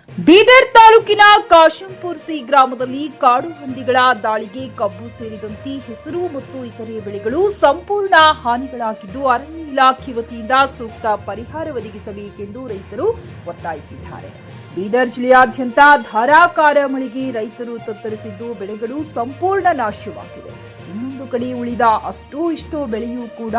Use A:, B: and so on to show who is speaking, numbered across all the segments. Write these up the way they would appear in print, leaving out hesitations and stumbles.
A: ಬೀದರ್ ತಾಲೂಕಿನ ಕಾಶಂಪುರ್ ಸಿ ಗ್ರಾಮದಲ್ಲಿ ಕಾಡು ಹಂದಿಗಳ ದಾಳಿಗೆ ಕಬ್ಬು ಸೇರಿದಂತೆ ಹೆಸರು ಮತ್ತು ಇತರೆ ಬೆಳೆಗಳು ಸಂಪೂರ್ಣ ಹಾನಿಗಳಾಗಿದ್ದು ಅರಣ್ಯ ಇಲಾಖೆ ವತಿಯಿಂದ ಸೂಕ್ತ ಪರಿಹಾರ ಒದಗಿಸಬೇಕೆಂದು ರೈತರು ಒತ್ತಾಯಿಸಿದ್ದಾರೆ. ಬೀದರ್ ಜಿಲ್ಲೆಯಾದ್ಯಂತ ಧಾರಾಕಾರ ಮಳೆಗೆ ರೈತರು ತತ್ತರಿಸಿದ್ದು ಬೆಳೆಗಳು ಸಂಪೂರ್ಣ ನಾಶವಾಗಿವೆ. ಇನ್ನೊಂದು ಕಡೆ ಉಳಿದ ಅಷ್ಟೋ ಇಷ್ಟೋ ಬೆಳೆಯೂ ಕೂಡ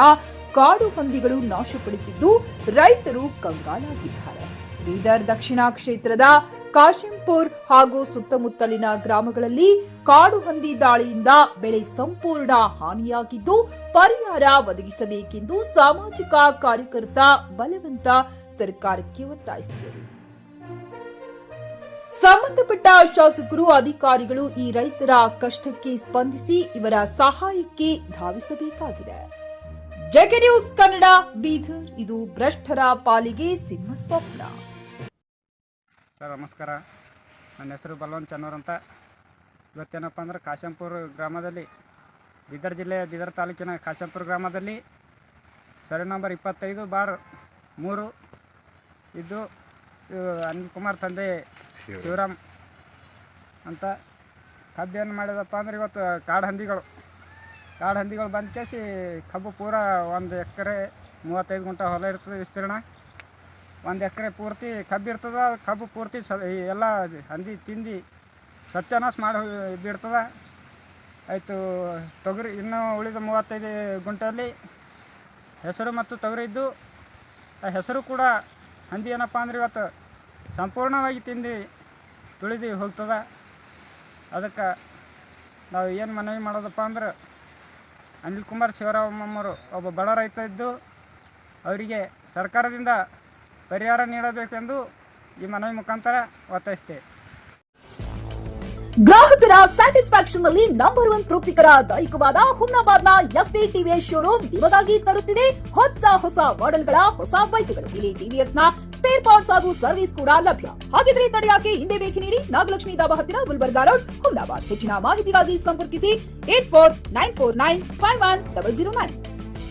A: ಕಾಡು ಹಂದಿಗಳು ನಾಶಪಡಿಸಿದ್ದು ರೈತರು ಕಂಗಾಲಾಗಿದ್ದಾರೆ. ಬೀದರ್ ದಕ್ಷಿಣ ಕ್ಷೇತ್ರದ ಕಾಶಂಪುರ್ ಹಾಗೂ ಸುತ್ತಮುತ್ತಲಿನ ಗ್ರಾಮಗಳಲ್ಲಿ ಕಾಡು ಹಂದಿ ದಾಳಿಯಿಂದ ಬೆಳೆ ಸಂಪೂರ್ಣ ಹಾನಿಯಾಗಿದ್ದು ಪರಿಹಾರ ಒದಗಿಸಬೇಕೆಂದು ಸಾಮಾಜಿಕ ಕಾರ್ಯಕರ್ತ ಬಲವಂತ ಸರ್ಕಾರಕ್ಕೆ ಒತ್ತಾಯಿಸಿದರು. ಸಂಬಂಧಪಟ್ಟ ಶಾಸಕರು ಅಧಿಕಾರಿಗಳು ಈ ರೈತರ ಕಷ್ಟಕ್ಕೆ ಸ್ಪಂದಿಸಿ ಇವರ ಸಹಾಯಕ್ಕೆ ಧಾವಿಸಬೇಕಾಗಿದೆ. JK news Kannada Bidar. ಇದು ಭ್ರಷ್ಟರ ಪಾಲಿಗೆ ಸಿಂಹ ಸ್ವಪ್ನ.
B: ಸರ್ ನಮಸ್ಕಾರ, ನನ್ನ ಹೆಸರು ಬಲವಂತ ಚನ್ನೂರ್ ಅಂತ. ಇವತ್ತೇನಪ್ಪ ಅಂದ್ರೆ ಕಾಶಂಪುರ ಗ್ರಾಮದಲ್ಲಿ ಬೀದರ್ ಜಿಲ್ಲೆಯ ಬೀದರ್ ತಾಲೂಕಿನ ಕಾಶಂಪುರ ಗ್ರಾಮದಲ್ಲಿ ಸರ್ವೆ ನಂಬರ್ 25/3 ಇದ್ದು ಅನಿಲ್ ಕುಮಾರ್ ತಂದೆ ಶಿವರಾಮ್ ಅಂತ ಕಬ್ಬು ಏನು ಮಾಡಿದಪ್ಪ ಅಂದ್ರೆ ಇವತ್ತು ಕಾಡು ಹಂದಿಗಳು ಬಂದು ಕೇಸಿ ಕಬ್ಬು ಪೂರ 1 ಎಕರೆ 35 ಗುಂಟೆ ಹೊಲ ಇರ್ತದೆ ವಿಸ್ತೀರ್ಣ. 1 ಎಕರೆ ಪೂರ್ತಿ ಕಬ್ಬು ಇರ್ತದೆ. ಕಬ್ಬು ಪೂರ್ತಿ ಎಲ್ಲ ಹಂದಿ ತಿಂದು ಸತ್ಯಾನಾಶ ಮಾಡಿ ಬಿಡ್ತದೆ. ಆಯಿತು, ತೊಗರಿ ಇನ್ನೂ ಉಳಿದ 35 ಗುಂಟೆಯಲ್ಲಿ ಹೆಸರು ಮತ್ತು ತೊಗರಿ ಇದ್ದು ಆ ಹೆಸರು ಕೂಡ ಹಂದಿ ಏನಪ್ಪ ಅಂದ್ರೆ ಇವತ್ತು ಸಂಪೂರ್ಣವಾಗಿ ತಿಂದು ತುಳಿದು ಹೋಗ್ತದೆ. ಅದಕ್ಕೆ ನಾವು ಏನು ಮನವಿ ಮಾಡೋದಪ್ಪ ಅಂದ್ರೆ ಅನಿಲ್ ಕುಮಾರ್ ಶಿವರಾಮಮ್ಮರು ಒಬ್ಬ ಬಡ ರೈತ ಇದ್ದು ಅವರಿಗೆ ಸರ್ಕಾರದಿಂದ ಪರಿಹಾರ ನೀಡಬೇಕೆಂದು ಈ ಮನವಿ ಮುಖಾಂತರ ಒತ್ತಾಯಿಸ್ತೇವೆ.
A: ಗ್ರಾಹಕರ ಸ್ಯಾಟಿಸ್ಫ್ಯಾಕ್ಷನ್ ನಲ್ಲಿ ನಂಬರ್ 1 ತೃಪ್ತಿಕರ ದೈಹಿಕವಾದ ಹುಮ್ನಾಬಾದ್ನ ಎಸ್ವಿ ಟಿವಿಎಸ್ ಶೋರೂಮ್ ನಿಮಗಾಗಿ ತರುತ್ತಿದೆ ಹೊಸ ಮಾಡೆಲ್ಗಳ ಹೊಸ ಬೈಕ್ಗಳು. ಇಲ್ಲಿ ಟಿವಿಎಸ್ ನ ಸ್ಪೇರ್ ಪಾರ್ಟ್ಸ್ ಹಾಗೂ ಸರ್ವಿಸ್ ಕೂಡ ಲಭ್ಯ. ಹಾಗಿದ್ರೆ ತಡೆಯಾಕೆ ಹಿಂದೆ ಭೇಟಿ ನೀಡಿ ನಾಗಲಕ್ಷ್ಮಿ ದಾಬಾ ಹತ್ತಿರ ಗುಲ್ಬರ್ಗಾ ರೋಡ್, ಹುಮ್ನಾಬಾದ್. ಹೆಚ್ಚಿನ ಮಾಹಿತಿಗಾಗಿ ಸಂಪರ್ಕಿಸಿ 8494951009.